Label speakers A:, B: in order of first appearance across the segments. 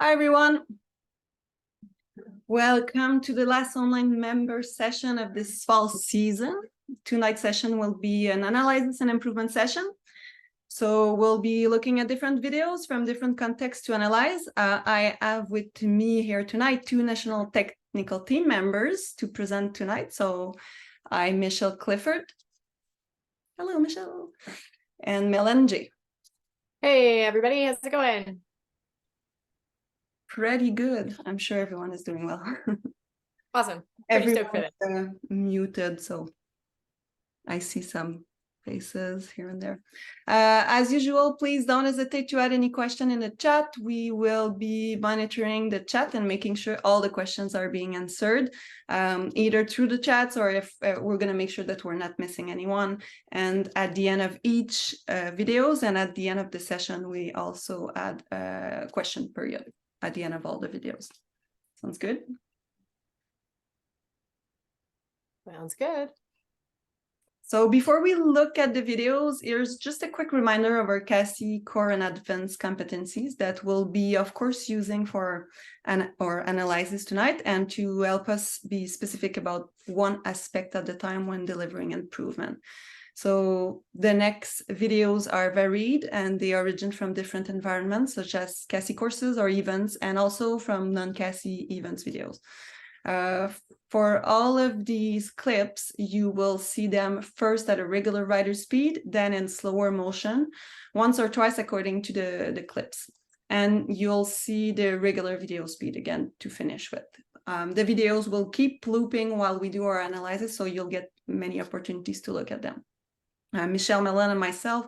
A: Hi, everyone. Welcome to the last online member session of this fall season. Tonight's session will be an analysis and improvement session. So we'll be looking at different videos from different contexts to analyze. I have with me here tonight two national technical team members to present tonight. So I'm Michelle Clifford. Hello, Michelle. And Mellen Jay.
B: Hey, everybody. How's it going?
A: Pretty good. I'm sure everyone is doing well.
B: Awesome. Pretty stoked for
A: Everyone's muted, so I see some faces here and there. As usual, please don't hesitate to add any question in the chat. We will be monitoring the chat and making sure all the questions are being answered, either through the chats or if we're going to make sure that we're not missing anyone. And at the end of each videos and at the end of the session, we also add a question period at the end of all the videos. Sounds good?
B: Sounds good.
A: So before we look at the videos, here's just a quick reminder of our CASI core and advanced competencies that we'll be, of course, using for our analysis tonight and to help us be specific about one aspect at the time when delivering improvement. So the next videos are varied and they origin from different environments, such as CASI courses or events, and also from non-CASI events videos. For all of these clips, you will see them first at a regular rider speed, then in slower motion, once or twice according to the clips. And you'll see the regular video speed again to finish with. The videos will keep looping while we do our analysis, so you'll get many opportunities to look at them. Michelle, Mellen, and myself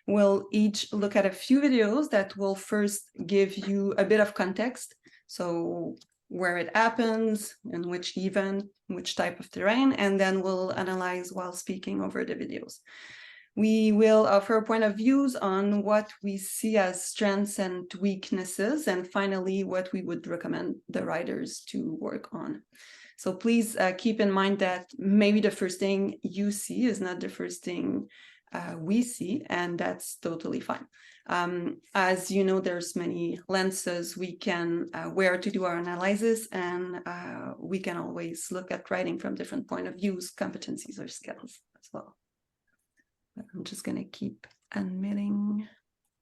A: will each look at a few videos that will first give you a bit of context. So where it happens, in which event, which type of terrain, and then we'll analyze while speaking over the videos. We will offer a point of views on what we see as strengths and weaknesses, and finally, what we would recommend the riders to work on. So please keep in mind that maybe the first thing you see is not the first thing we see, and that's totally fine. As you know, there's many lenses we can wear to do our analysis, and we can always look at writing from different point of views, competencies, or skills as well. But I'm just going to keep admitting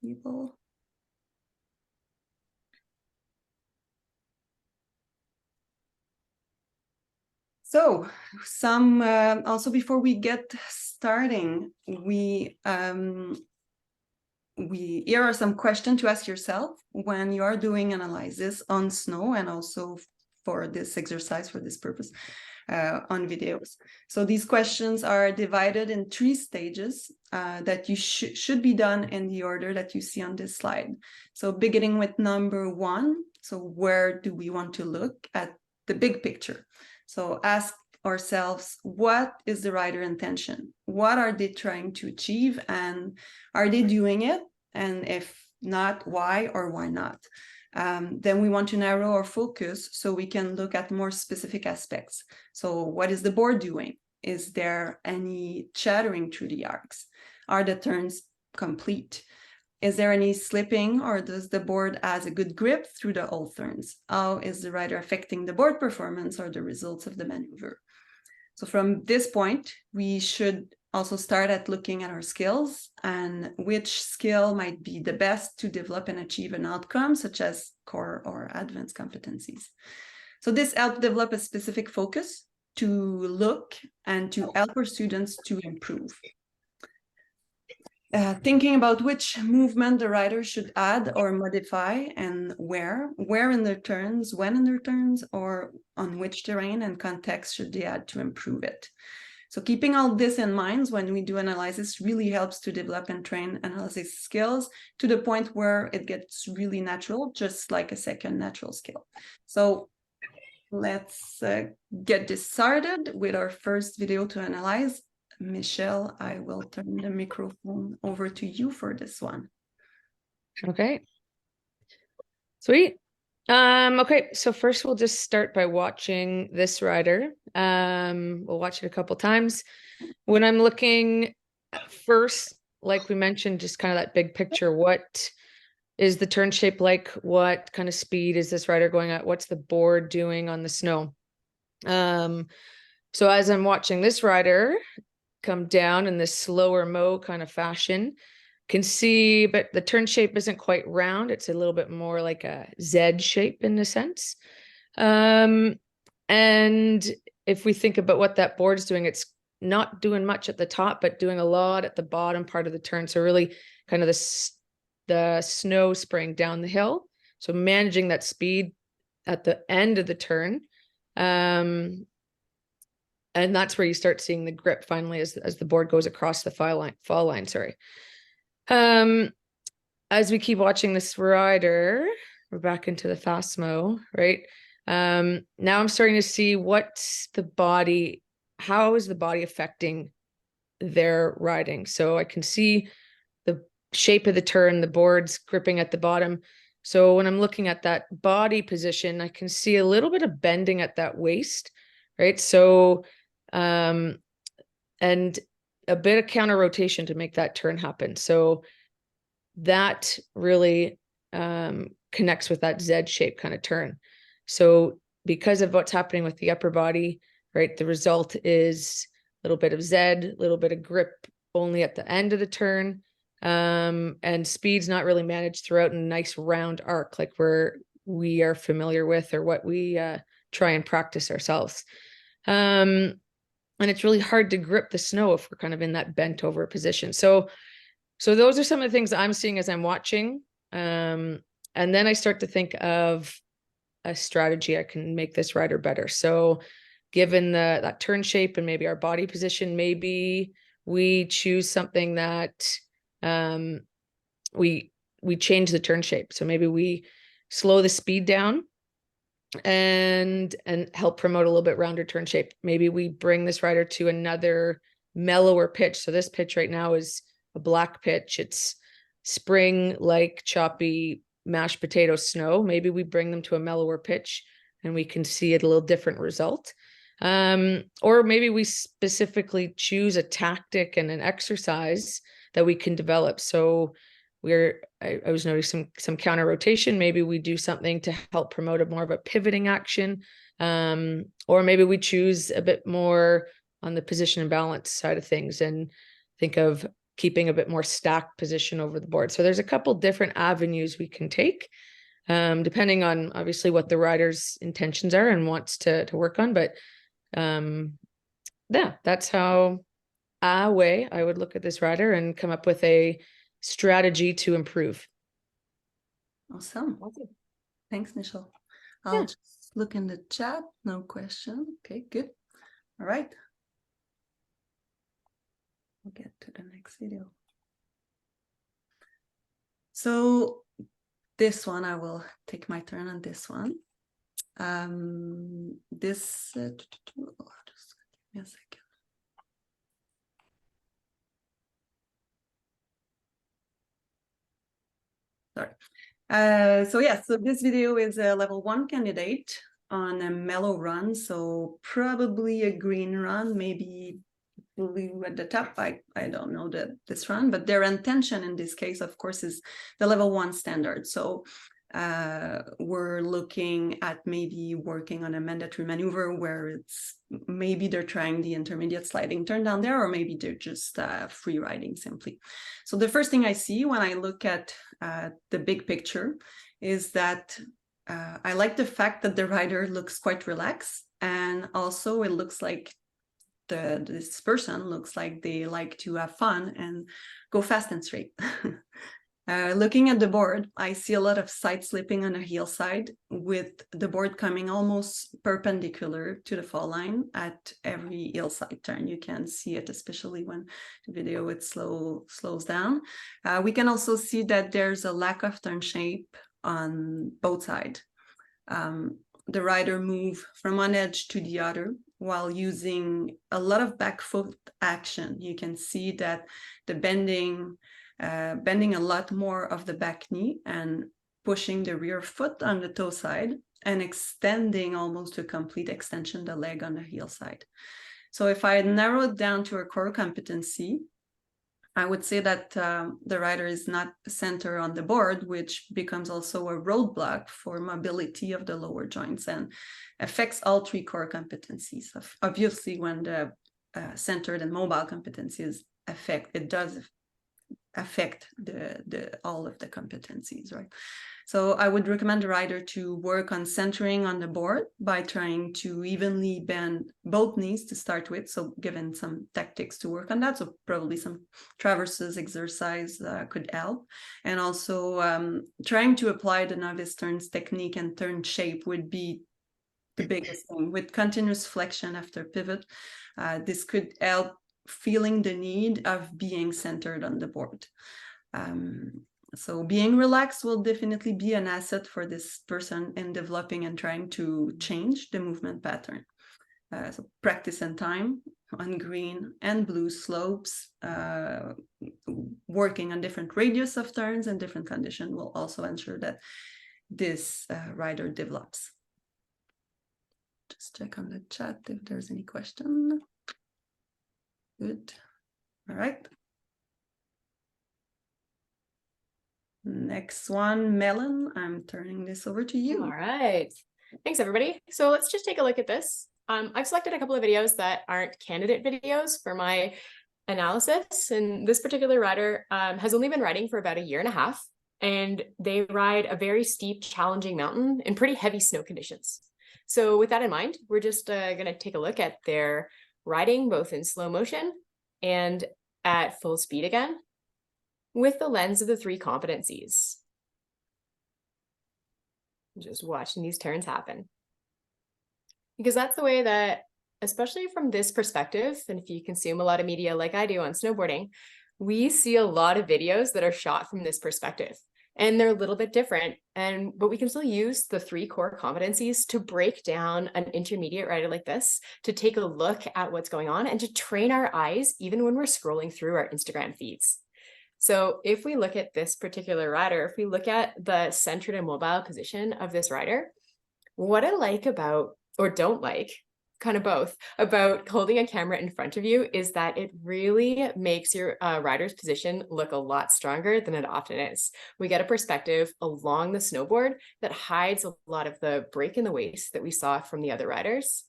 A: people. So also before we get starting, here are some questions to ask yourself when you are doing analysis on snow, and also for this exercise, for this purpose, on videos. So these questions are divided in 3 stages that you should be done in the order that you see on this slide. So beginning with number 1, so where do we want to look at the big picture? So ask ourselves, what is the rider intention? What are they trying to achieve? And are they doing it? And if not, why or why not? Then we want to narrow our focus so we can look at more specific aspects. So what is the board doing? Is there any chattering through the arcs? Are the turns complete? Is there any slipping, or does the board has a good grip through the whole turns? How is the rider affecting the board performance or the results of the maneuver? So from this point, we should also start at looking at our skills and which skill might be the best to develop and achieve an outcome, such as core or advanced competencies. So this helps develop a specific focus to look and to help our students to improve. Thinking about which movement the rider should add or modify, and where in their turns, when in their turns, or on which terrain and context should they add to improve it. So keeping all this in mind when we do analysis really helps to develop and train analysis skills to the point where it gets really natural, just like a second natural skill. So let's get this started with our first video to analyze. Michelle, I will turn the microphone over to you for this one.
B: Okay. Sweet. Okay, so first we'll just start by watching this rider. We'll watch it a couple times. When I'm looking first, like we mentioned, just kind of that big picture, what is the turn shape like? What kind of speed is this rider going at? What's the board doing on the snow? So as I'm watching this rider come down in this slower mo kind of fashion, can see, but the turn shape isn't quite round. It's a little bit more like a Z shape in a sense. And if we think about what that board's doing, it's not doing much at the top, but doing a lot at the bottom part of the turn. So really kind of the snow spraying down the hill. So managing that speed at the end of the turn. And that's where you start seeing the grip finally as the board goes across the fall line, sorry. As we keep watching this rider, we're back into the fast mo, right? Now I'm starting to see what's the body, how is the body affecting their riding? So I can see the shape of the turn, the board's gripping at the bottom. So when I'm looking at that body position, I can see a little bit of bending at that waist, right? So, and a bit of counter rotation to make that turn happen. So that really connects with that Z shape kind of turn. So because of what's happening with the upper body, right, the result is a little bit of Z, a little bit of grip only at the end of the turn, and speed's not really managed throughout in a nice round arc like we are familiar with, or what we try and practice ourselves. And it's really hard to grip the snow if we're kind of in that bent over position. So those are some of the things that I'm seeing as I'm watching. And then I start to think of a strategy I can make this rider better. So given that turn shape and maybe our body position, maybe we choose something that we change the turn shape. So maybe we slow the speed down and help promote a little bit rounder turn shape. Maybe we bring this rider to another mellower pitch. So this pitch right now is a black pitch. It's spring, like choppy mashed potato snow. Maybe we bring them to a mellower pitch and we can see it a little different result. Or maybe we specifically choose a tactic and an exercise that we can develop. So I was noticing some counter rotation. Maybe we do something to help promote more of a pivoting action. Or maybe we choose a bit more on the position and balance side of things and think of keeping a bit more stacked position over the board. So there's a couple different avenues we can take, depending on obviously what the rider's intentions are and wants to work on. But yeah, that's how a way I would look at this rider and come up with a strategy to improve.
A: Awesome. Thanks, Michelle. I'll just look in the chat. No question. Okay, good. All right. We'll get to the next video. So this one, I will take my turn on this one. Just give me a second. Sorry. So this video is a level 1 candidate on a mellow run. So probably a green run, maybe blue at the top. I don't know this run, but their intention in this case, of course, is the level 1 standard. So we're looking at maybe working on a mandatory maneuver where it's maybe they're trying the intermediate sliding turn down there, or maybe they're just free riding simply. So the first thing I see when I look at the big picture is that I like the fact that the rider looks quite relaxed, and also it looks like this person looks like they like to have fun and go fast and straight. Looking at the board, I see a lot of side slipping on the heel side, with the board coming almost perpendicular to the fall line at every heel side turn. You can see it, especially when the video slows down. We can also see that there's a lack of turn shape on both sides. The rider move from one edge to the other while using a lot of back foot action. You can see that the bending a lot more of the back knee and pushing the rear foot on the toe side and extending almost to complete extension the leg on the heel side. So if I narrow it down to a core competency, I would say that the rider is not centered on the board, which becomes also a roadblock for mobility of the lower joints and affects all three core competencies. Obviously, when the centered and mobile competencies it does affect all of the competencies, right? So I would recommend the rider to work on centering on the board by trying to evenly bend both knees to start with. So given some tactics to work on that, so probably some traverses exercise could help. And also trying to apply the novice turns technique and turn shape would be the biggest thing. With continuous flexion after pivot, this could help feeling the need of being centered on the board. So being relaxed will definitely be an asset for this person in developing and trying to change the movement pattern. So practice and time on green and blue slopes, working on different radius of turns and different conditions will also ensure that this rider develops. Just check on the chat if there's any question. Good. All right. Next one, Mellen, I'm turning this over to you.
C: All right. Thanks, everybody. So let's just take a look at this. I've selected a couple of videos that aren't candidate videos for my analysis. And this particular rider has only been riding for about 1.5 years, and they ride a very steep, challenging mountain in pretty heavy snow conditions. So with that in mind, we're just going to take a look at their riding, both in slow motion and at full speed again, with the lens of the 3 competencies. Just watching these turns happen. Because that's the way that, especially from this perspective, and if you consume a lot of media like I do on snowboarding, we see a lot of videos that are shot from this perspective. And they're a little bit different, but we can still use the 3 core competencies to break down an intermediate rider like this, to take a look at what's going on and to train our eyes even when we're scrolling through our Instagram feeds. So if we look at this particular rider, if we look at the centered and mobile position of this rider, what I like about, or don't like, kind of both, about holding a camera in front of you is that it really makes your rider's position look a lot stronger than it often is. We get a perspective along the snowboard that hides a lot of the break in the waist that we saw from the other riders.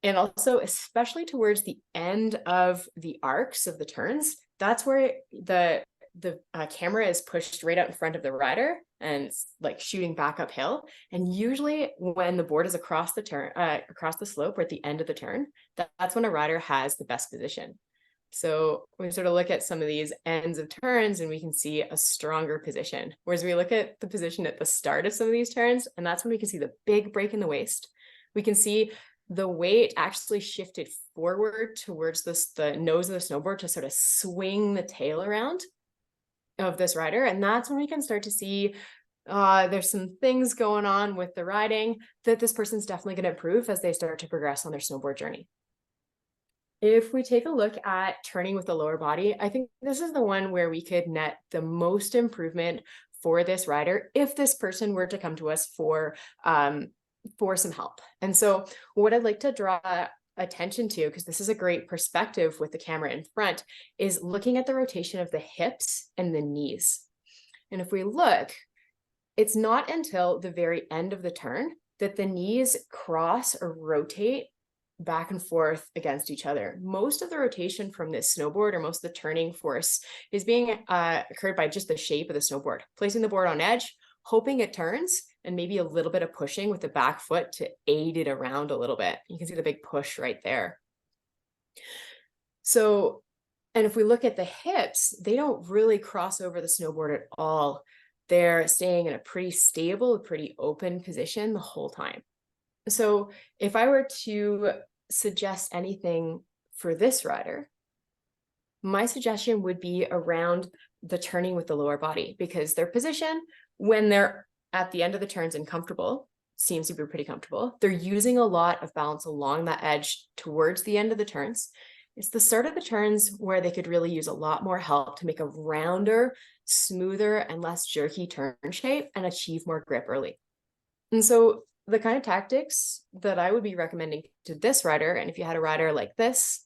C: And also, especially towards the end of the arcs of the turns, that's where the camera is pushed right out in front of the rider and it's like shooting back uphill. And usually when the board is across the turn, across the slope or at the end of the turn, that's when a rider has the best position. So we sort of look at some of these ends of turns and we can see a stronger position. Whereas we look at the position at the start of some of these turns, and that's when we can see the big break in the waist. We can see the weight actually shifted forward towards the nose of the snowboard to sort of swing the tail around of this rider. And that's when we can start to see there's some things going on with the riding that this person's definitely going to improve as they start to progress on their snowboard journey. If we take a look at turning with the lower body, I think this is the one where we could net the most improvement for this rider if this person were to come to us for some help. And so what I'd like to draw attention to, because this is a great perspective with the camera in front, is looking at the rotation of the hips and the knees. And if we look, it's not until the very end of the turn that the knees cross or rotate back and forth against each other. Most of the rotation from this snowboard, or most of the turning force, is being occurred by just the shape of the snowboard, placing the board on edge, hoping it turns, and maybe a little bit of pushing with the back foot to aid it around a little bit. You can see the big push right there. So, and if we look at the hips, they don't really cross over the snowboard at all. They're staying in a pretty stable, pretty open position the whole time. So if I were to suggest anything for this rider, my suggestion would be around the turning with the lower body, because their position when they're at the end of the turns and comfortable seems to be pretty comfortable. They're using a lot of balance along that edge towards the end of the turns. It's the start of the turns where they could really use a lot more help to make a rounder, smoother, and less jerky turn shape and achieve more grip early. And so the kind of tactics that I would be recommending to this rider, and if you had a rider like this,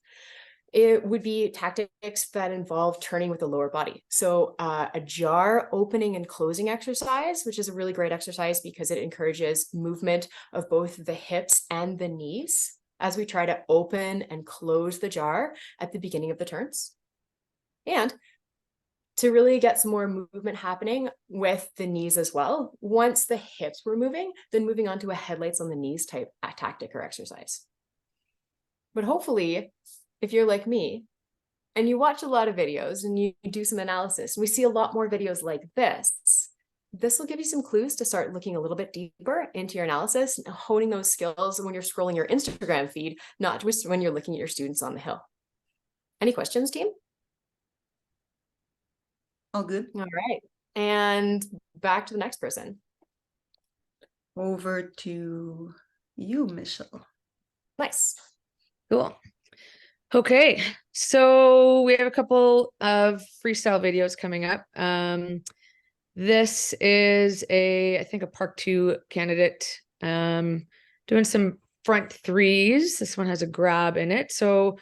C: it would be tactics that involve turning with the lower body. So a jar opening and closing exercise, which is a really great exercise because it encourages movement of both the hips and the knees as we try to open and close the jar at the beginning of the turns. And to really get some more movement happening with the knees as well, once the hips were moving, then moving on to a headlights on the knees type tactic or exercise. But hopefully, if you're like me and you watch a lot of videos and you do some analysis, and we see a lot more videos like this will give you some clues to start looking a little bit deeper into your analysis and honing those skills when you're scrolling your Instagram feed, not just when you're looking at your students on the hill. Any questions, team?
A: All good.
C: All right. And back to the next person.
A: Over to you, Michelle.
C: Nice.
B: Cool. Okay, so we have a couple of freestyle videos coming up. This is I think a Park 2 candidate doing some front threes. This one has a grab in it. So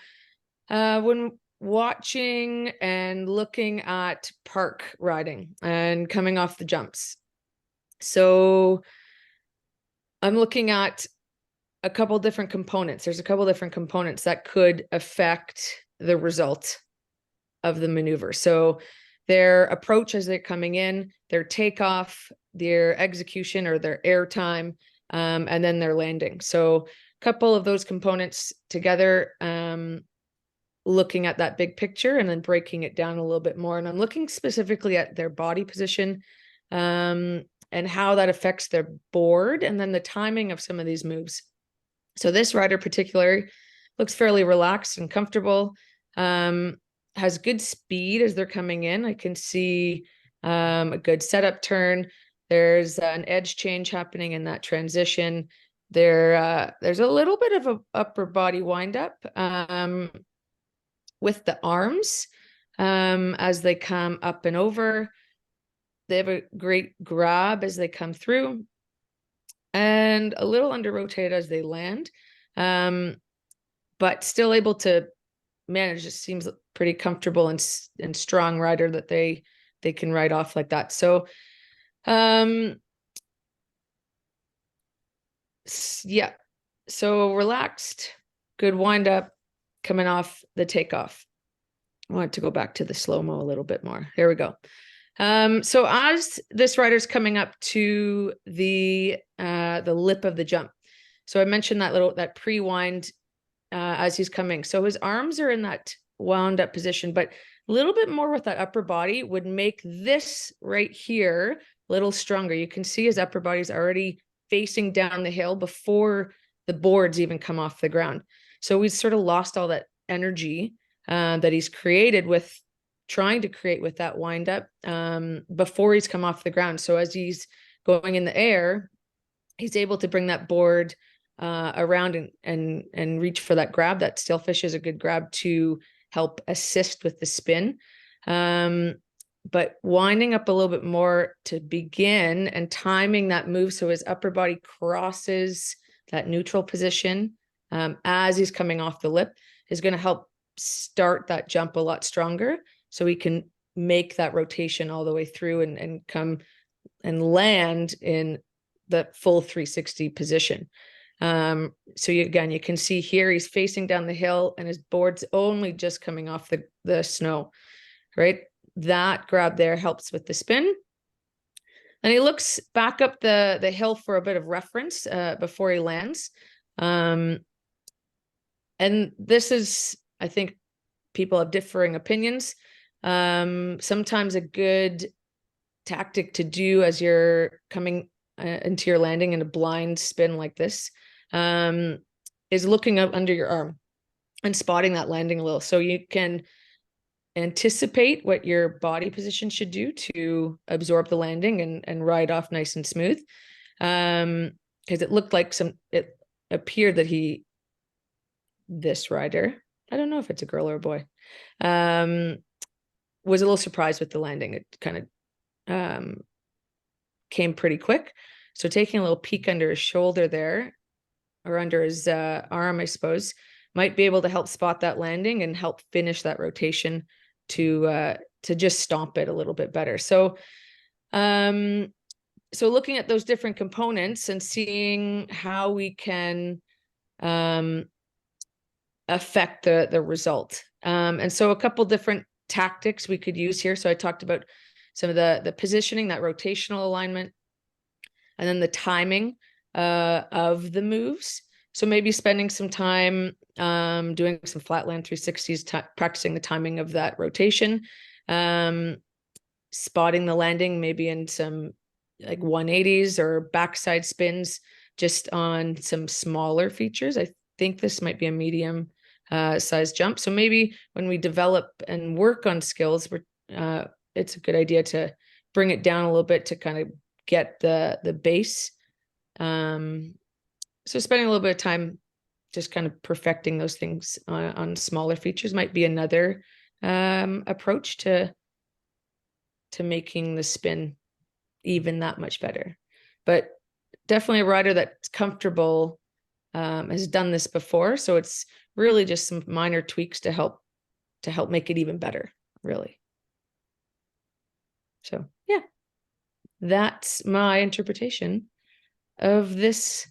B: when watching and looking at park riding and coming off the jumps, so I'm looking at a couple different components. There's a couple different components that could affect the result of the maneuver. So their approach as they're coming in, their takeoff, their execution or their air time, and then their landing. So a couple of those components together, looking at that big picture and then breaking it down a little bit more. And I'm looking specifically at their body position, and how that affects their board, and then the timing of some of these moves. So this rider particularly looks fairly relaxed and comfortable, has good speed as they're coming in. I can see a good setup turn. There's an edge change happening in that transition. There's a little bit of an upper body windup with the arms as they come up and over. They have a great grab as they come through, and a little under rotated as they land, but still able to manage. It seems pretty comfortable and strong rider that they can ride off like that. So yeah, so relaxed, good wind up, coming off the takeoff. I want to go back to the slow-mo a little bit more. Here we go. So as this rider's coming up to the lip of the jump, so I mentioned that pre-wind as he's coming. So his arms are in that wound up position, but a little bit more with that upper body would make this right here a little stronger. You can see his upper body's already facing down the hill before the boards even come off the ground. So we've sort of lost all that energy that he's created with trying to create with that wind up before he's come off the ground. So as he's going in the air, he's able to bring that board around and reach for that grab. That stillfish is a good grab to help assist with the spin. But winding up a little bit more to begin and timing that move so his upper body crosses that neutral position as he's coming off the lip is going to help start that jump a lot stronger, so we can make that rotation all the way through and come and land in the full 360 position. So again, you can see here he's facing down the hill and his board's only just coming off the snow, right? That grab there helps with the spin. And he looks back up the hill for a bit of reference before he lands. And this is, I think people have differing opinions. Sometimes a good tactic to do as you're coming into your landing in a blind spin like this is looking up under your arm and spotting that landing a little, so you can anticipate what your body position should do to absorb the landing and ride off nice and smooth. Because it looked like it appeared that this rider, I don't know if it's a girl or a boy, was a little surprised with the landing. It kind of came pretty quick. So taking a little peek under his shoulder there, or under his arm, I suppose, might be able to help spot that landing and help finish that rotation to just stomp it a little bit better. So so looking at those different components and seeing how we can affect the result. And so a couple different tactics we could use here. So I talked about some of the positioning, that rotational alignment, and then the timing of the moves. So maybe spending some time doing some flatland 360s, practicing the timing of that rotation, spotting the landing, maybe in some like 180s or backside spins, just on some smaller features. I think this might be a medium size jump. So maybe when we develop and work on skills, it's a good idea to bring it down a little bit to kind of get the base. So spending a little bit of time just kind of perfecting those things on smaller features might be another approach to making the spin even that much better. But definitely a rider that's comfortable, has done this before. So it's really just some minor tweaks to help make it even better, really. So yeah, that's my interpretation of this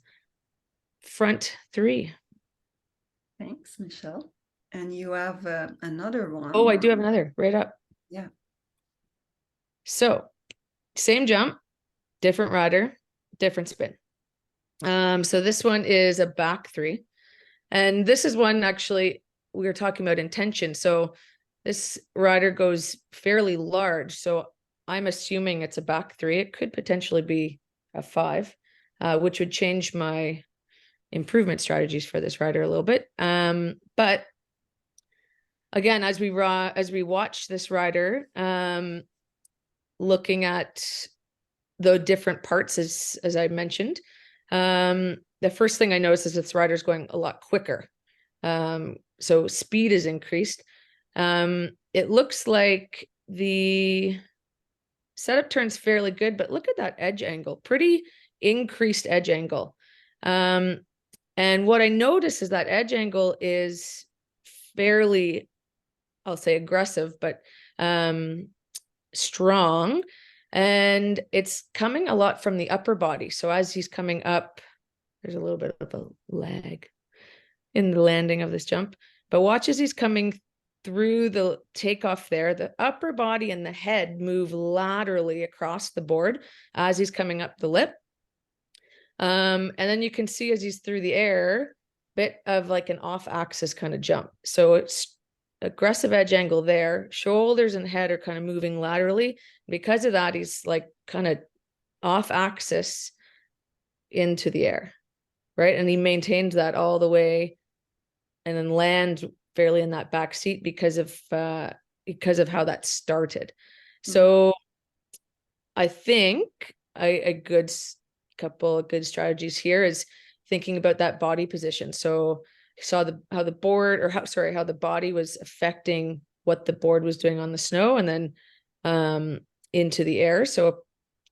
B: front three.
A: Thanks, Michelle. And you have another one.
B: Oh, I do have another right up.
A: Yeah.
B: So same jump, different rider, different spin. So this one is a back three. And this is one, actually, we were talking about intention. So this rider goes fairly large. So I'm assuming it's a back three. It could potentially be a 5, which would change my improvement strategies for this rider a little bit. But again, as we watch this rider, looking at the different parts, as I mentioned, the first thing I noticed is this rider's going a lot quicker. So speed is increased. It looks like the setup turn's fairly good, but look at that edge angle, pretty increased edge angle. And what I notice is that edge angle is fairly, I'll say aggressive, but strong. And it's coming a lot from the upper body. So as he's coming up, there's a little bit of a lag in the landing of this jump. But watch as he's coming through the takeoff there, the upper body and the head move laterally across the board as he's coming up the lip. And then you can see as he's through the air, bit of like an off-axis kind of jump. So it's aggressive edge angle there. Shoulders and head are kind of moving laterally. Because of that, he's like kind of off-axis into the air, right? And he maintains that all the way and then land fairly in that back seat because of how that started. So I think a good couple of good strategies here is thinking about that body position. So you saw how the body was affecting what the board was doing on the snow and then into the air. So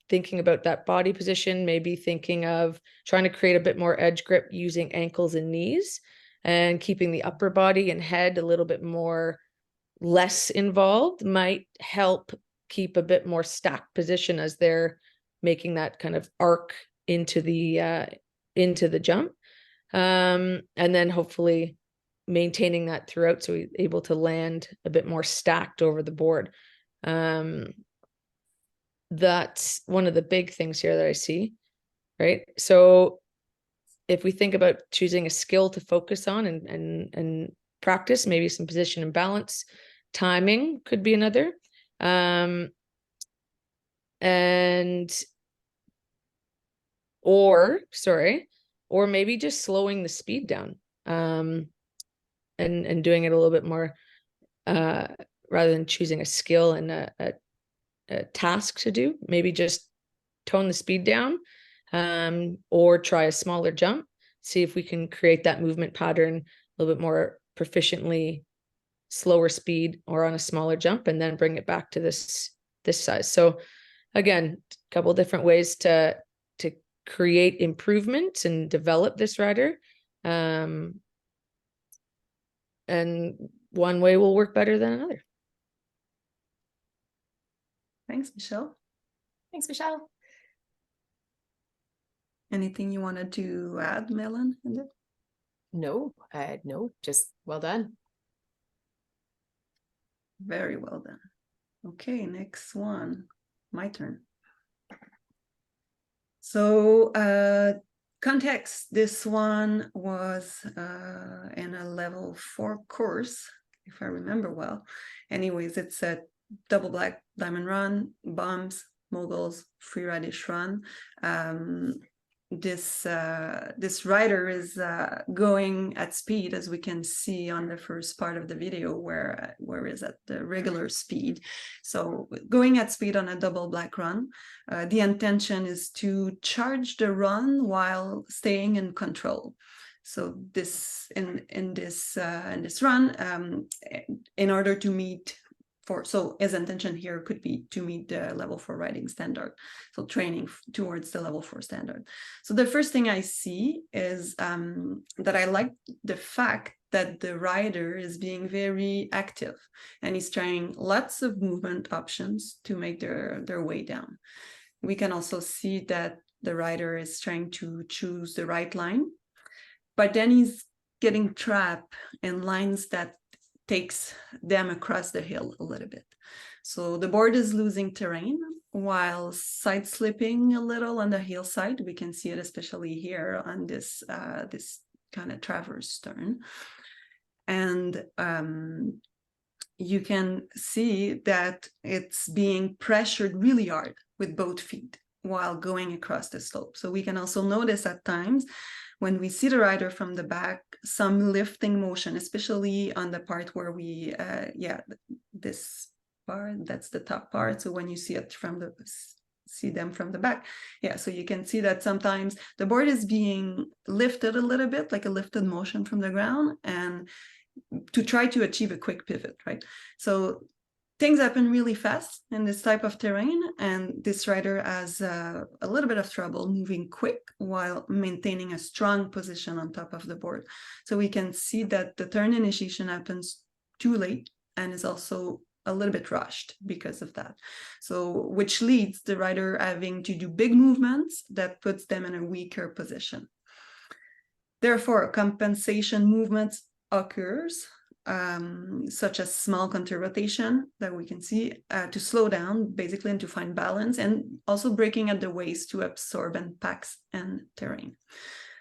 B: thinking about that body position, maybe thinking of trying to create a bit more edge grip using ankles and knees and keeping the upper body and head a little bit less involved might help keep a bit more stacked position as they're making that kind of arc into the jump. And then hopefully maintaining that throughout so he's able to land a bit more stacked over the board. That's one of the big things here that I see, right? So if we think about choosing a skill to focus on and practice, maybe some position and balance, timing could be another. Or maybe just slowing the speed down and doing it a little bit more rather than choosing a skill and a task to do, maybe just tone the speed down or try a smaller jump, see if we can create that movement pattern a little bit more proficiently, slower speed or on a smaller jump, and then bring it back to this size. So again, a couple different ways to create improvements and develop this rider. and one way will work better than another.
A: Thanks, Michelle.
C: Thanks, Michelle.
A: Anything you wanted to add, Mellen?
C: No, just well done.
A: Very well done. Okay, next one. My turn. So context, this one was in a level 4 course, if I remember well. Anyways, it's a double black diamond run, bombs, moguls, free radish run. This rider is going at speed, as we can see on the first part of the video, where is at the regular speed. So going at speed on a double black run, the intention is to charge the run while staying in control. So this in this run, in order to meet. So his intention here could be to meet the level 4 riding standard, so training towards the level 4 standard. So the first thing I see is that I like the fact that the rider is being very active and he's trying lots of movement options to make their way down. We can also see that the rider is trying to choose the right line, but then he's getting trapped in lines that takes them across the hill a little bit. So the board is losing terrain while side slipping a little on the hillside. We can see it especially here on this kind of traverse turn. And you can see that it's being pressured really hard with both feet while going across the slope. So we can also notice at times when we see the rider from the back, some lifting motion, especially on the part where we, this part, that's the top part. So when you see it see them from the back, so you can see that sometimes the board is being lifted a little bit, like a lifted motion from the ground, and to try to achieve a quick pivot, right? So things happen really fast in this type of terrain, and this rider has a little bit of trouble moving quick while maintaining a strong position on top of the board. So we can see that the turn initiation happens too late and is also a little bit rushed because of that. So which leads the rider having to do big movements that puts them in a weaker position. Therefore, compensation movements occurs, such as small counter rotation that we can see to slow down basically and to find balance, and also breaking at the waist to absorb impacts and terrain.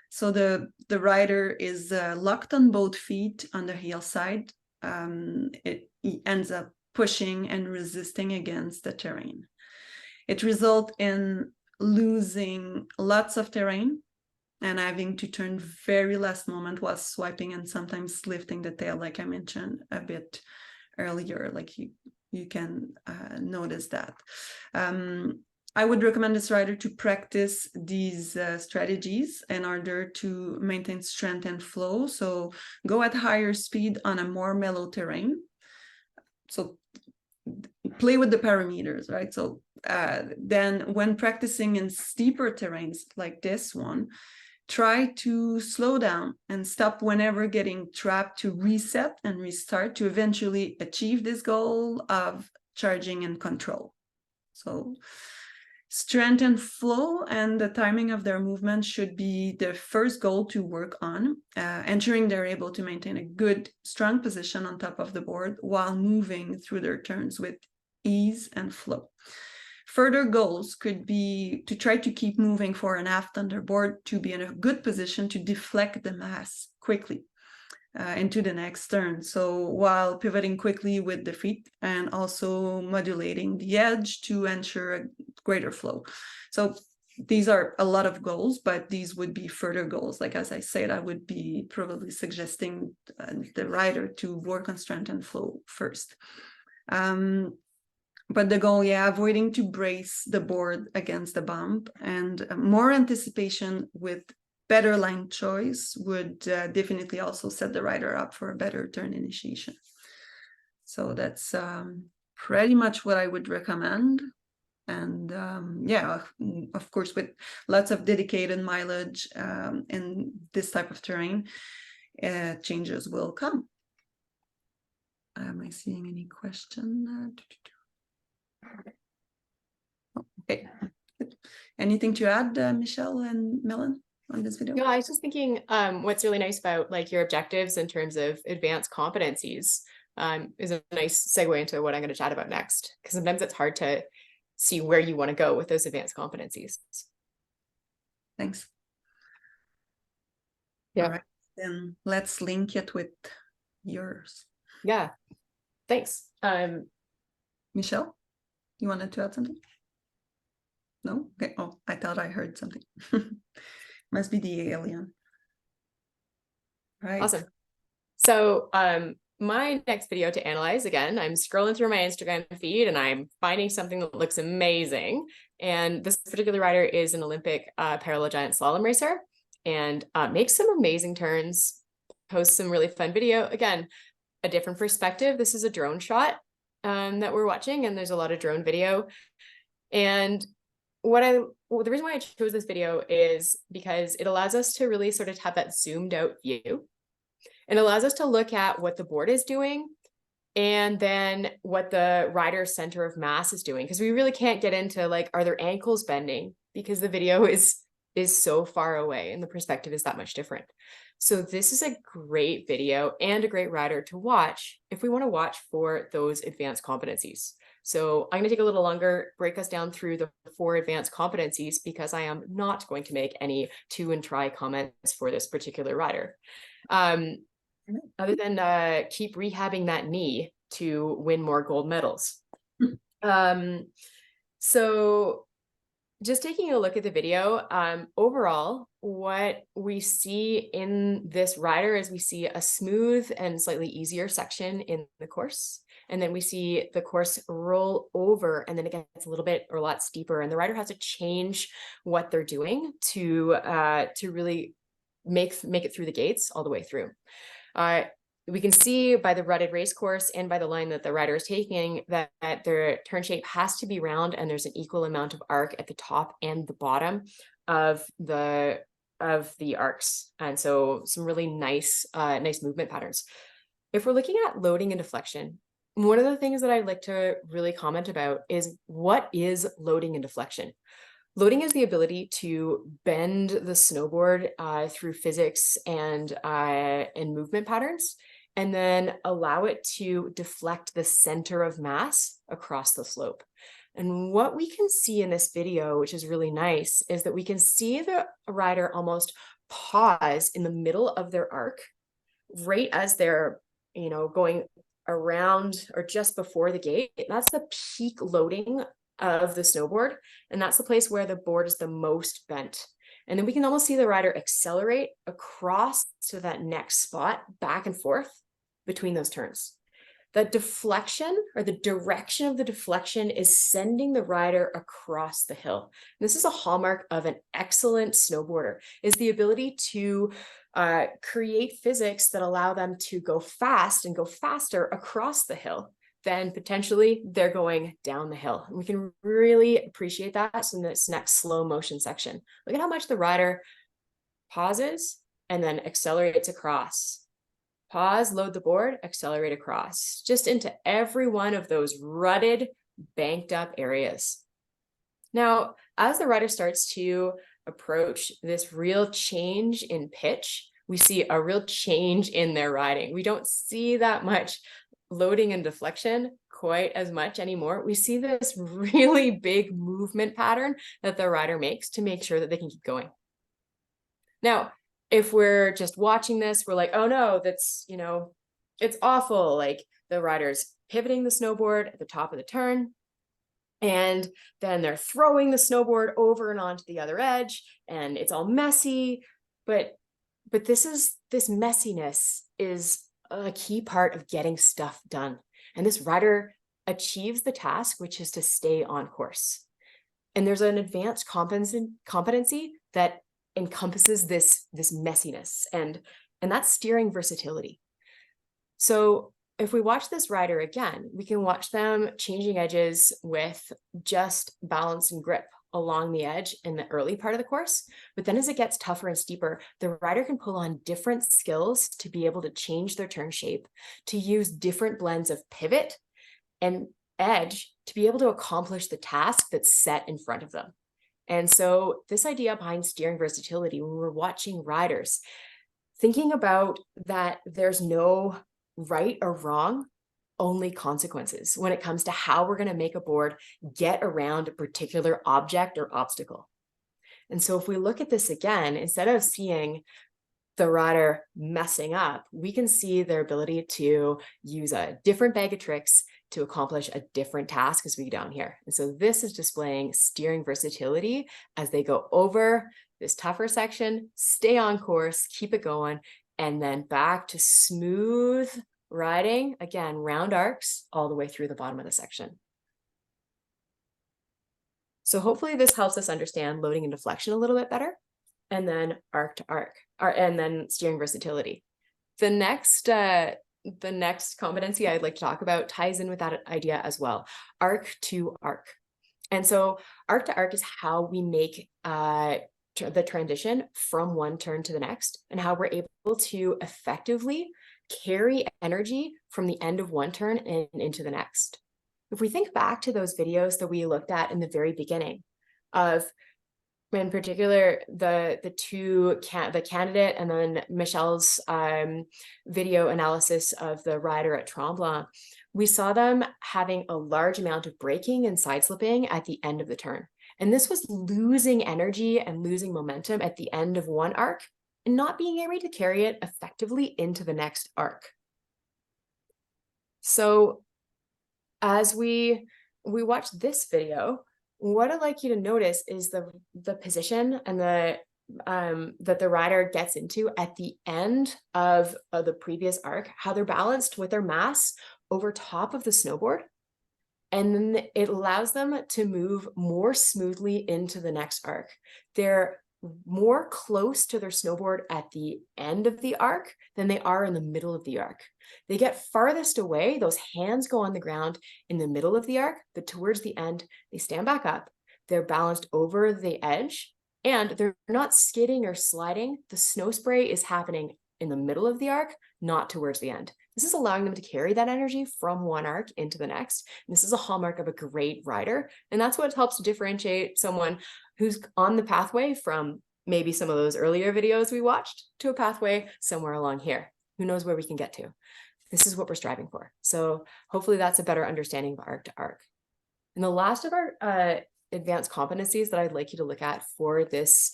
A: So the rider is locked on both feet on the heel side. He ends up pushing and resisting against the terrain. It results in losing lots of terrain and having to turn very last moment while swiping and sometimes lifting the tail, like I mentioned a bit earlier, like you can notice that. I would recommend this rider to practice these strategies in order to maintain strength and flow. So go at higher speed on a more mellow terrain. So play with the parameters, right? So then when practicing in steeper terrains like this one, try to slow down and stop whenever getting trapped to reset and restart to eventually achieve this goal of charging and control. So strength and flow and the timing of their movement should be the first goal to work on, ensuring they're able to maintain a good, strong position on top of the board while moving through their turns with ease and flow. Further goals could be to try to keep moving fore and aft on their board to be in a good position to deflect the mass quickly into the next turn. So while pivoting quickly with the feet and also modulating the edge to ensure a greater flow. So these are a lot of goals, but these would be further goals. Like, as I said, I would be probably suggesting the rider to work on strength and flow first. But the goal, avoiding to brace the board against the bump, and more anticipation with better line choice would definitely also set the rider up for a better turn initiation. So that's pretty much what I would recommend. And of course, with lots of dedicated mileage in this type of terrain, changes will come. I seeing any question? Okay. Anything to add, Michelle and Mellen, on this video?
C: No, I was just thinking, what's really nice about like your objectives in terms of advanced competencies is a nice segue into what I'm going to chat about next, because sometimes it's hard to see where you want to go with those advanced competencies.
A: Thanks.
B: Yeah.
A: All right, then let's link it with yours.
C: Yeah, thanks.
A: Michelle, you wanted to add something? No? Okay. Oh, I thought I heard something. Must be the alien. Right.
C: Awesome. So my next video to analyze, again, I'm scrolling through my Instagram feed and I'm finding something that looks amazing. And this particular rider is an Olympic parallel giant slalom racer and makes some amazing turns, posts some really fun video. Again, a different perspective. This is a drone shot that we're watching, and there's a lot of drone video. And the reason why I chose this video is because it allows us to really sort of have that zoomed out view. It allows us to look at what the board is doing and then what the rider's center of mass is doing. Because we really can't get into like, are their ankles bending? Because the video is so far away and the perspective is that much different. So this is a great video and a great rider to watch if we want to watch for those advanced competencies. So I'm going to take a little longer, break us down through the 4 advanced competencies, because I am not going to make any to and try comments for this particular rider. Other than keep rehabbing that knee to win more gold medals. So just taking a look at the video, overall, what we see in this rider is we see a smooth and slightly easier section in the course. And then we see the course roll over, and then it gets a little bit or a lot steeper. And the rider has to change what they're doing to really make it through the gates all the way through. We can see by the rutted race course and by the line that the rider is taking that their turn shape has to be round, and there's an equal amount of arc at the top and the bottom of the arcs. And so some really nice movement patterns. If we're looking at loading and deflection, one of the things that I'd like to really comment about is, what is loading and deflection? Loading is the ability to bend the snowboard through physics and movement patterns, and then allow it to deflect the center of mass across the slope. And what we can see in this video, which is really nice, is that we can see the rider almost pause in the middle of their arc, right as they're, going around or just before the gate. That's the peak loading of the snowboard, and that's the place where the board is the most bent. And then we can almost see the rider accelerate across to that next spot, back and forth between those turns. The deflection, or the direction of the deflection, is sending the rider across the hill. And this is a hallmark of an excellent snowboarder, is the ability to create physics that allow them to go fast and go faster across the hill than potentially they're going down the hill. And we can really appreciate that in this next slow motion section. Look at how much the rider pauses and then accelerates across. Pause, load the board, accelerate across, just into every one of those rutted, banked up areas. Now, as the rider starts to approach this real change in pitch, we see a real change in their riding. We don't see that much loading and deflection quite as much anymore. We see this really big movement pattern that the rider makes to make sure that they can keep going. Now, if we're just watching this, we're like, oh no, that's, it's awful. Like, the rider's pivoting the snowboard at the top of the turn, and then they're throwing the snowboard over and onto the other edge, and it's all messy. But this messiness is a key part of getting stuff done. And this rider achieves the task, which is to stay on course. And there's an advanced competency that encompasses this messiness, and that's steering versatility. So if we watch this rider again, we can watch them changing edges with just balance and grip along the edge in the early part of the course, but then as it gets tougher and steeper, the rider can pull on different skills to be able to change their turn shape, to use different blends of pivot and edge to be able to accomplish the task that's set in front of them. And so this idea behind steering versatility, when we're watching riders, thinking about that there's no right or wrong, only consequences when it comes to how we're going to make a board get around a particular object or obstacle. And so if we look at this again, instead of seeing the rider messing up, we can see their ability to use a different bag of tricks to accomplish a different task as we go down here. And so this is displaying steering versatility as they go over this tougher section, stay on course, keep it going, and then back to smooth riding, again, round arcs all the way through the bottom of the section. So hopefully this helps us understand loading and deflection a little bit better, and then arc to arc, and then steering versatility. The next competency I'd like to talk about ties in with that idea as well, arc to arc. And so arc to arc is how we make the transition from one turn to the next, and how we're able to effectively carry energy from the end of one turn and into the next. If we think back to those videos that we looked at in the very beginning of, in particular, the candidate and then Michelle's video analysis of the rider at Tremblant, we saw them having a large amount of braking and side slipping at the end of the turn. And this was losing energy and losing momentum at the end of one arc and not being able to carry it effectively into the next arc. So as we watch this video, what I'd like you to notice is the position and that the rider gets into at the end of the previous arc, how they're balanced with their mass over top of the snowboard. And then it allows them to move more smoothly into the next arc. They're more close to their snowboard at the end of the arc than they are in the middle of the arc. They get farthest away, those hands go on the ground in the middle of the arc, but towards the end, they stand back up. They're balanced over the edge, and they're not skidding or sliding. The snow spray is happening in the middle of the arc, not towards the end. This is allowing them to carry that energy from one arc into the next. And this is a hallmark of a great rider. And that's what helps to differentiate someone who's on the pathway from maybe some of those earlier videos we watched to a pathway somewhere along here. Who knows where we can get to? This is what we're striving for. So hopefully that's a better understanding of arc to arc. And the last of our advanced competencies that I'd like you to look at for this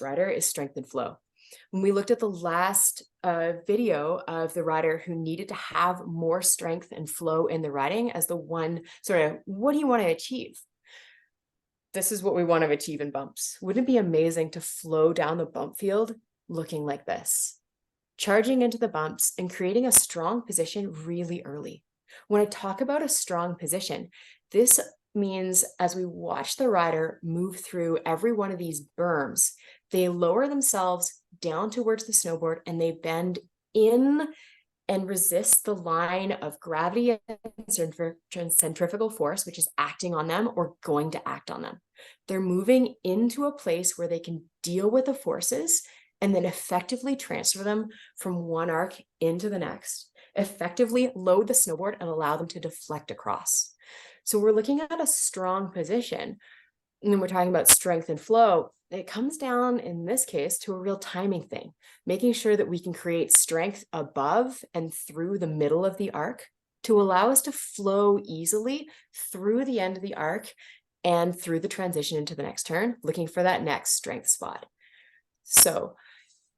C: rider is strength and flow. When we looked at the last video of the rider who needed to have more strength and flow in the riding as the one sort of, what do you want to achieve? This is what we want to achieve in bumps. Wouldn't it be amazing to flow down the bump field looking like this? Charging into the bumps and creating a strong position really early. When I talk about a strong position, this means as we watch the rider move through every one of these berms, they lower themselves down towards the snowboard and they bend in and resist the line of gravity and centrifugal force, which is acting on them or going to act on them. They're moving into a place where they can deal with the forces and then effectively transfer them from one arc into the next, effectively load the snowboard and allow them to deflect across. So we're looking at a strong position, and then we're talking about strength and flow. It comes down, in this case, to a real timing thing, making sure that we can create strength above and through the middle of the arc to allow us to flow easily through the end of the arc and through the transition into the next turn, looking for that next strength spot. So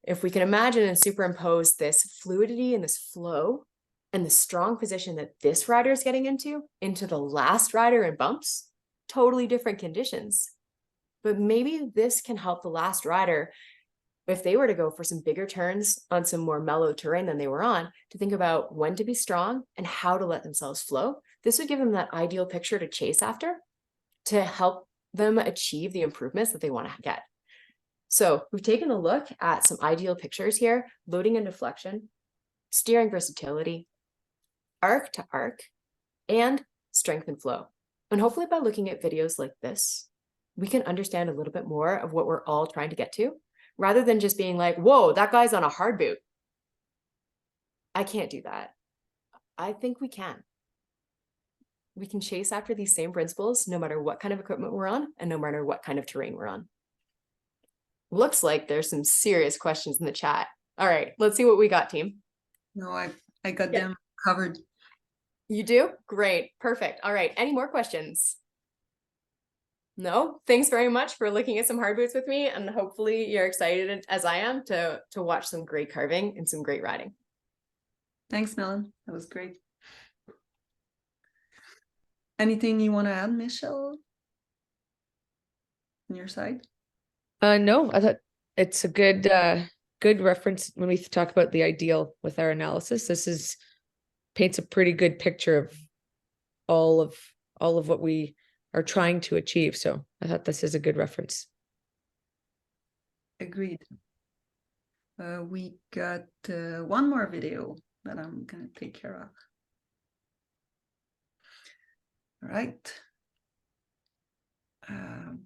C: if we can imagine and superimpose this fluidity and this flow and the strong position that this rider is getting into the last rider in bumps, totally different conditions. But maybe this can help the last rider, if they were to go for some bigger turns on some more mellow terrain than they were on, to think about when to be strong and how to let themselves flow. This would give them that ideal picture to chase after to help them achieve the improvements that they want to get. So we've taken a look at some ideal pictures here: loading and deflection, steering versatility, arc to arc, and strength and flow. And hopefully by looking at videos like this, we can understand a little bit more of what we're all trying to get to, rather than just being like, whoa, that guy's on a hard boot. I can't do that. I think we can. We can chase after these same principles no matter what kind of equipment we're on and no matter what kind of terrain we're on. Looks like there's some serious questions in the chat. All right, let's see what we got, team.
A: No, I got them covered.
C: You do? Great. Perfect. All right. Any more questions? No? Thanks very much for looking at some hard boots with me, and hopefully you're excited as I am to watch some great carving and some great riding.
A: Thanks, Mellen. That was great. Anything you want to add, Michelle? On your side?
B: No, I thought it's a good good reference when we talk about the ideal with our analysis. This paints a pretty good picture of all of what we are trying to achieve. So I thought this is a good reference.
A: Agreed. We got one more video that I'm gonna take care of. All right.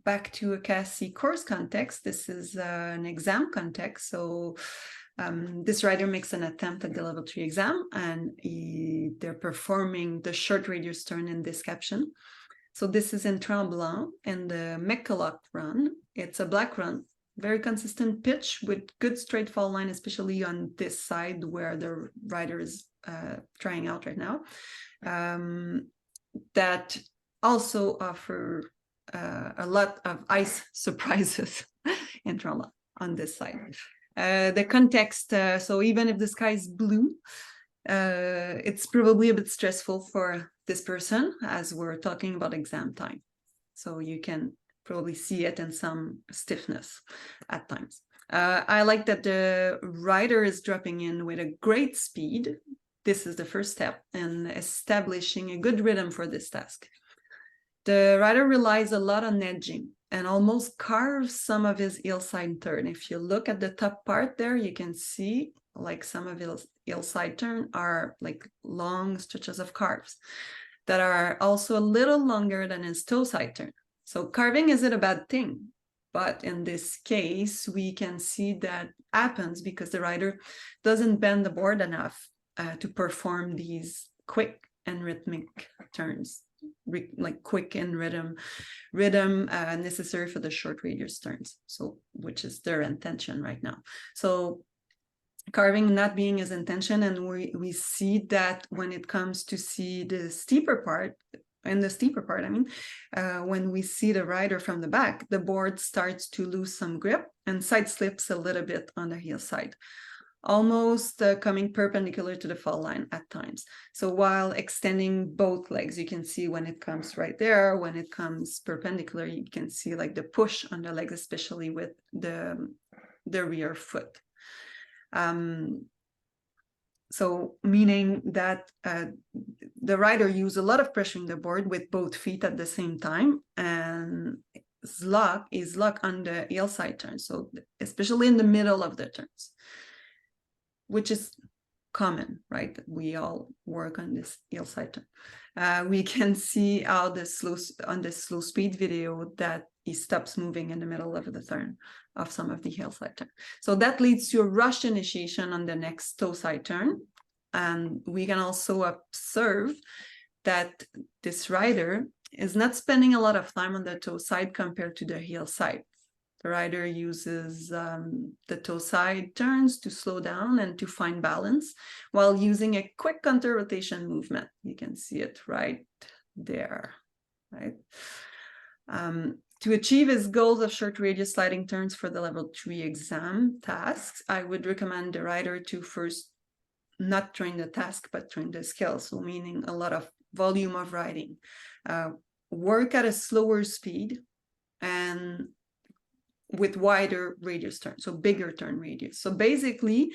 A: Back to a CASI course context. This is an exam context. So this rider makes an attempt at the level 3 exam, and they're performing the short radius turn in this caption. So this is in Tremblant and the McCulloch run. It's a black run, very consistent pitch with good straight fall line, especially on this side where the rider is trying out right now. That also offer a lot of ice surprises in Tremblant on this side. The context, so even if the sky is blue, it's probably a bit stressful for this person as we're talking about exam time. So you can probably see it in some stiffness at times. I like that the rider is dropping in with a great speed. This is the first step in establishing a good rhythm for this task. The rider relies a lot on edging and almost carves some of his hillside turn. If you look at the top part there, you can see like some of his hillside turn are like long stretches of carves that are also a little longer than his toe side turn. So carving isn't a bad thing, but in this case, we can see that happens because the rider doesn't bend the board enough to perform these quick and rhythmic turns, like quick and rhythm necessary for the short radius turns. So which is their intention right now. So carving not being his intention, and we see that when it comes to see the steeper part, I mean, when we see the rider from the back, the board starts to lose some grip and side slips a little bit on the heel side, almost coming perpendicular to the fall line at times. So while extending both legs, you can see when it comes right there, when it comes perpendicular, you can see like the push on the legs, especially with the rear foot. So meaning that the rider uses a lot of pressure on the board with both feet at the same time, and is locked on the heel side turn. So especially in the middle of the turns, which is common, right? We all work on this heel side turn. We can see how on the slow speed video that he stops moving in the middle of the turn of some of the heel side turn. So that leads to a rushed initiation on the next toe side turn. And we can also observe that this rider is not spending a lot of time on the toe side compared to the heel side. The rider uses the toe side turns to slow down and to find balance while using a quick counter rotation movement. You can see it right there, right? To achieve his goals of short radius sliding turns for the level 3 exam tasks, I would recommend the rider to first not train the task, but train the skill. So meaning a lot of volume of riding, work at a slower speed and with wider radius turn, so bigger turn radius. So basically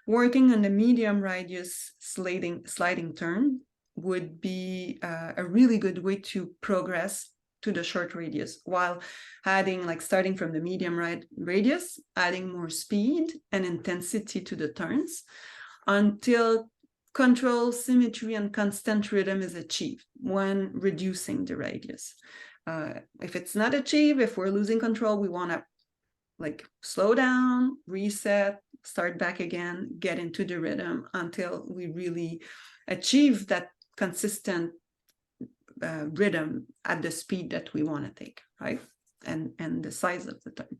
A: working on the medium radius sliding turn would be a really good way to progress to the short radius, while adding, like starting from the medium radius, adding more speed and intensity to the turns until control, symmetry, and constant rhythm is achieved when reducing the radius. if it's not achieved, if we're losing control, we want to like slow down, reset, start back again, get into the rhythm until we really achieve that consistent rhythm at the speed that we want to take, right? And the size of the time.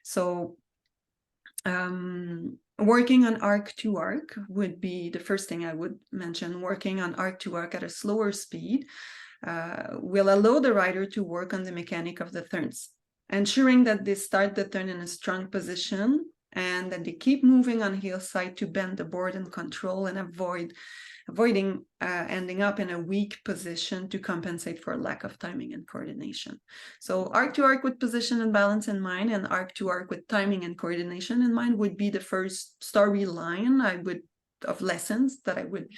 A: So working on arc to arc would be the first thing I would mention. Working on arc to arc at a slower speed will allow the rider to work on the mechanic of the turns, ensuring that they start the turn in a strong position and that they keep moving on hillside to bend the board and control and avoiding ending up in a weak position to compensate for lack of timing and coordination. So arc to arc with position and balance in mind, and arc to arc with timing and coordination in mind would be the first storyline of lessons that I would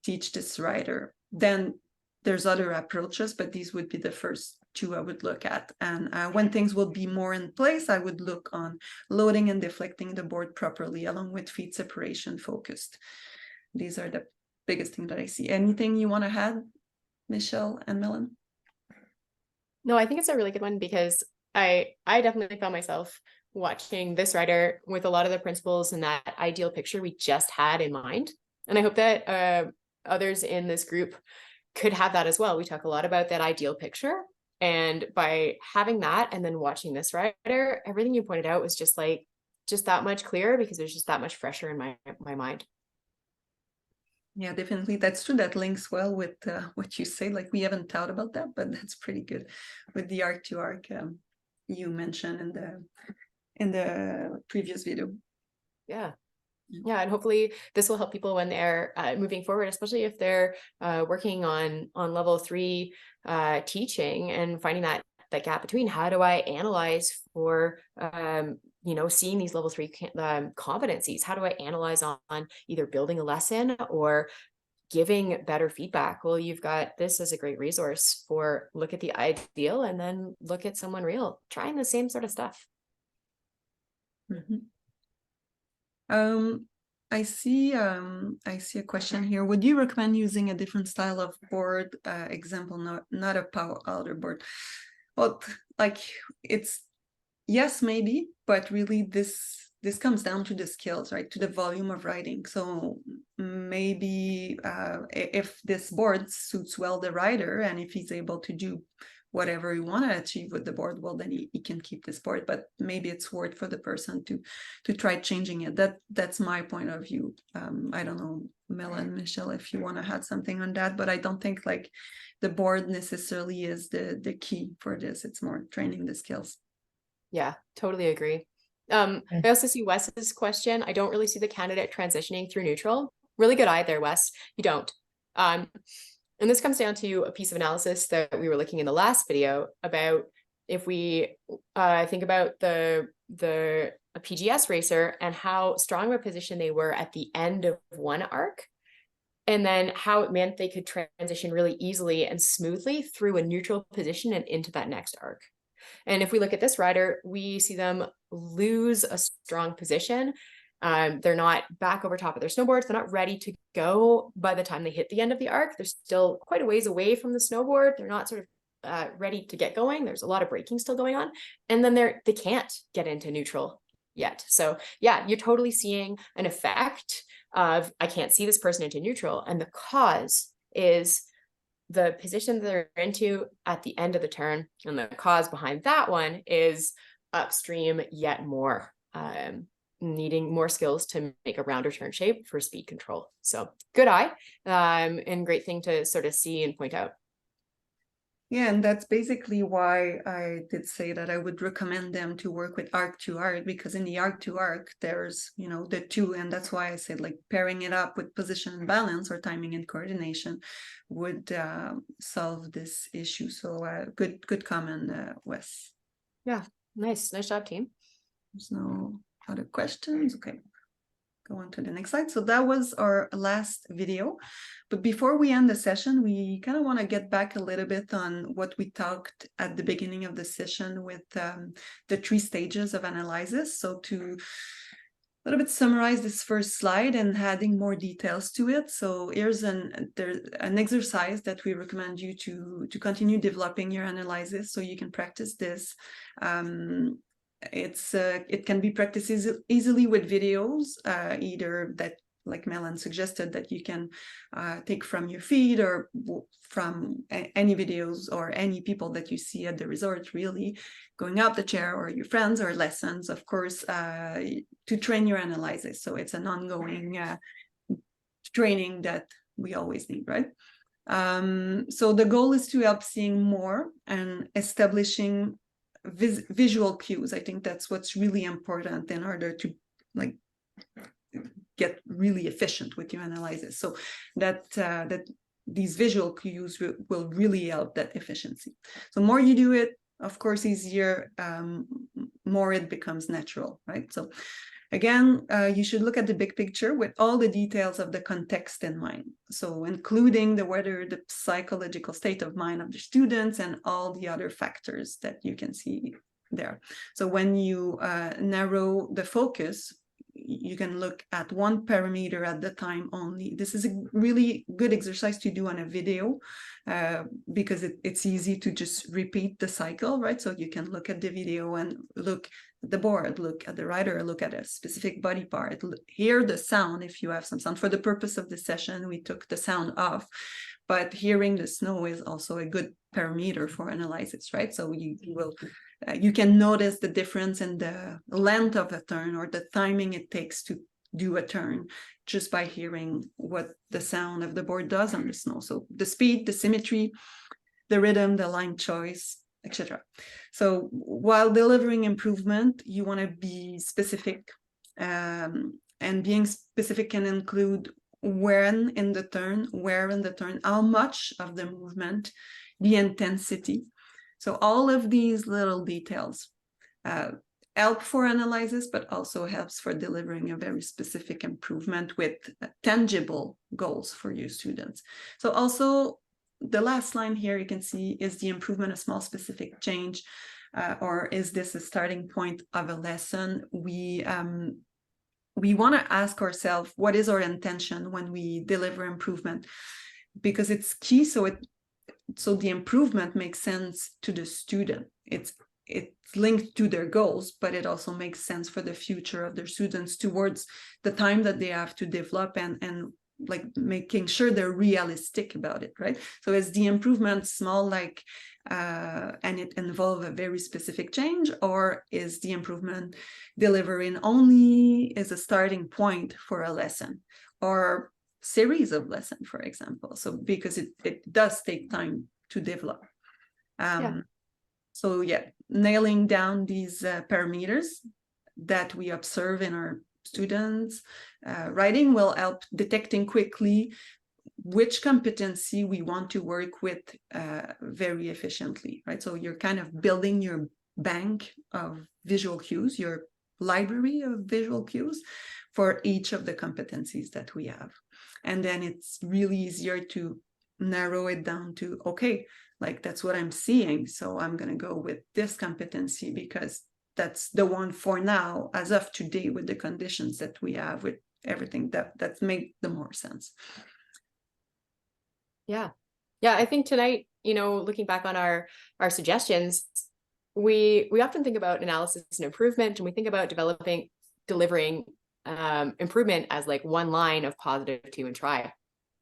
A: teach this rider. Then there's other approaches, but these would be the first two I would look at. And when things will be more in place, I would look on loading and deflecting the board properly, along with feet separation focused. These are the biggest thing that I see. Anything you want to add, Michelle and Mellen?
C: No, I think it's a really good one, because I definitely found myself watching this rider with a lot of the principles and that ideal picture we just had in mind. And I hope that others in this group could have that as well. We talk a lot about that ideal picture, and by having that and then watching this rider, everything you pointed out was just that much clearer, because there's just that much fresher in my mind.
A: Yeah, definitely. That's true. That links well with what you say. Like, we haven't thought about that, but that's pretty good with the arc to arc you mentioned in the previous video.
C: Yeah. Yeah, and hopefully this will help people when they're moving forward, especially if they're working on level 3 teaching, and finding that gap between how do I analyze for seeing these level 3 competencies. How do I analyze on either building a lesson or giving better feedback? Well, you've got this as a great resource for look at the ideal and then look at someone real trying the same sort of stuff.
A: Mm-hmm. I see a question here. Would you recommend using a different style of board? Example, not a power outer board. Well, like, it's yes, maybe, but really this comes down to the skills, right? To the volume of writing. So maybe if this board suits well the rider, and if he's able to do whatever you want to achieve with the board, well, then he can keep this board. But maybe it's worth for the person to try changing it. That's my point of view. I don't know, Mellen, Michelle, if you want to add something on that, but I don't think like the board necessarily is the key for this. It's more training the skills.
C: Yeah, totally agree. I also see Wes's question. I don't really see the candidate transitioning through neutral. Really good eye there, Wes. You don't. And this comes down to a piece of analysis that we were looking in the last video about if we think about the PGS racer and how strong of a position they were at the end of one arc, and then how it meant they could transition really easily and smoothly through a neutral position and into that next arc. And if we look at this rider, we see them lose a strong position. They're not back over top of their snowboards. They're not ready to go by the time they hit the end of the arc. They're still quite a ways away from the snowboard. They're not sort of ready to get going. There's a lot of braking still going on. And then they can't get into neutral yet. So yeah, you're totally seeing an effect of, I can't see this person into neutral. And the cause is the position they're into at the end of the turn. And the cause behind that one is upstream yet more. Needing more skills to make a rounder turn shape for speed control. So good eye, and great thing to sort of see and point out.
A: Yeah, and that's basically why I did say that I would recommend them to work with arc to arc, because in the arc to arc, there's, the two, and that's why I said like pairing it up with position and balance or timing and coordination would solve this issue. So good comment, Wes.
C: Yeah, nice job, team.
A: There's no other questions? Okay, go on to the next slide. So that was our last video, but before we end the session, we kind of want to get back a little bit on what we talked at the beginning of the session with the 3 stages of analysis. So to little bit summarize this first slide and adding more details to it. So here's an exercise that we recommend you to continue developing your analysis so you can practice this. It can be practiced easily with videos, either that, like Mellen suggested, that you can take from your feed or from any videos or any people that you see at the resort, really, going up the chair, or your friends, or lessons, of course, to train your analysis. So it's an ongoing training that we always need, right? So the goal is to help seeing more and establishing visual cues. I think that's what's really important in order to like get really efficient with your analysis. So that these visual cues will really help that efficiency. So more you do it, of course, easier, more it becomes natural, right? So again, you should look at the big picture with all the details of the context in mind. So including the weather, the psychological state of mind of the students, and all the other factors that you can see there. So when you narrow the focus, you can look at one parameter at the time only. This is a really good exercise to do on a video because it's easy to just repeat the cycle, right? So you can look at the video and look at the board, look at the rider, look at a specific body part, hear the sound if you have some sound. For the purpose of the session, we took the sound off, but hearing the snow is also a good parameter for analysis, right? So you can notice the difference in the length of a turn or the timing it takes to do a turn just by hearing what the sound of the board does on the snow. So the speed, the symmetry, the rhythm, the line choice, etc. So while delivering improvement, you want to be specific, and being specific can include where in the turn, how much of the movement, the intensity. So all of these little details help for analysis, but also helps for delivering a very specific improvement with tangible goals for your students. So also the last line here you can see, is the improvement a small specific change, or is this a starting point of a lesson? We want to ask ourselves, what is our intention when we deliver improvement? Because it's key. So the improvement makes sense to the student. It's linked to their goals, but it also makes sense for the future of their students towards the time that they have to develop, and like making sure they're realistic about it, right? So is the improvement small, like and it involve a very specific change, or is the improvement delivering only as a starting point for a lesson or series of lessons, for example? So because it does take time to develop. So yeah, nailing down these parameters that we observe in our students writing will help detecting quickly which competency we want to work with very efficiently, right? So you're kind of building your bank of visual cues, your library of visual cues for each of the competencies that we have. And then it's really easier to narrow it down to, okay, like that's what I'm seeing, so I'm going to go with this competency because that's the one for now, as of today, with the conditions that we have, with everything that make the more sense.
C: Yeah, I think tonight, looking back on our suggestions, we often think about analysis and improvement, and we think about delivering improvement as like one line of positive to and try.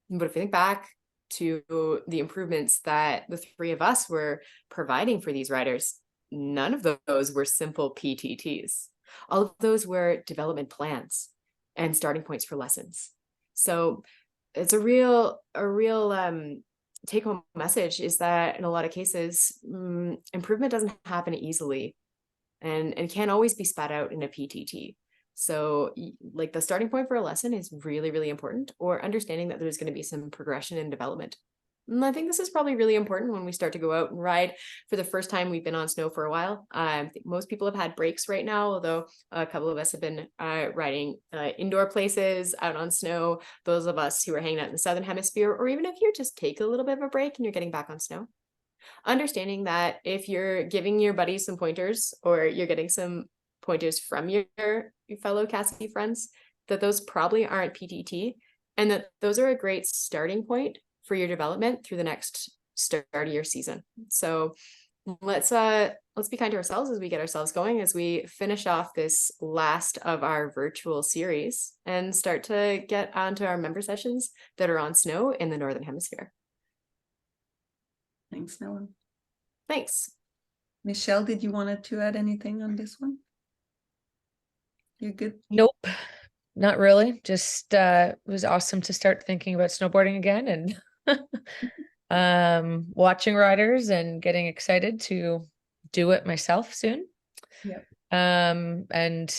C: But if you think back to the improvements that the three of us were providing for these riders, none of those were simple PTTs. All of those were development plans and starting points for lessons. So it's a real take-home message, is that in a lot of cases, improvement doesn't happen easily, and can't always be spat out in a PTT. So like the starting point for a lesson is really, really important, or understanding that there's going to be some progression and development. And I think this is probably really important when we start to go out and ride for the first time. We've been on snow for a while. I think most people have had breaks right now, although a couple of us have been riding indoor places out on snow. Those of us who are hanging out in the Southern Hemisphere, or even if you just take a little bit of a break and you're getting back on snow, understanding that if you're giving your buddies some pointers, or you're getting some pointers from your fellow Cassie friends, that those probably aren't PTT, and that those are a great starting point for your development through the next start of your season. So let's be kind to ourselves as we get ourselves going, as we finish off this last of our virtual series and start to get onto our member sessions that are on snow in the Northern Hemisphere.
A: Thanks, Mellen.
C: Thanks.
A: Michelle, did you want to add anything on this one? You're good?
B: Nope, not really. Just it was awesome to start thinking about snowboarding again and watching riders and getting excited to do it myself soon.
A: Yep.
B: And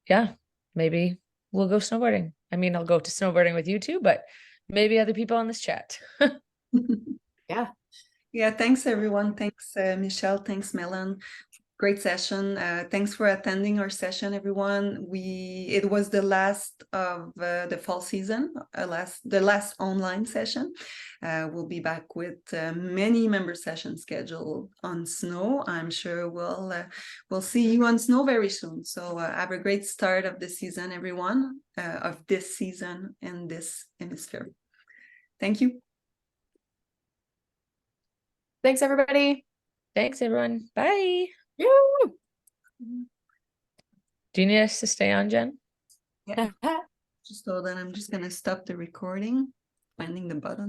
B: yeah, maybe we'll go snowboarding. I mean, I'll go to snowboarding with you too, but maybe other people on this chat.
C: Yeah.
A: Yeah, thanks everyone. Thanks, Michelle. Thanks, Mellen. Great session. Thanks for attending our session, everyone. It was the last of the fall season, the last online session. We'll be back with many member sessions scheduled on snow. I'm sure we'll see you on snow very soon. So have a great start of the season, everyone, of this season in this hemisphere. Thank you.
C: Thanks, everybody.
B: Thanks, everyone. Bye.
C: Woo!
B: Do you need us to stay on, Jen?
A: Yeah. Just hold on. I'm just going to stop the recording, finding the button.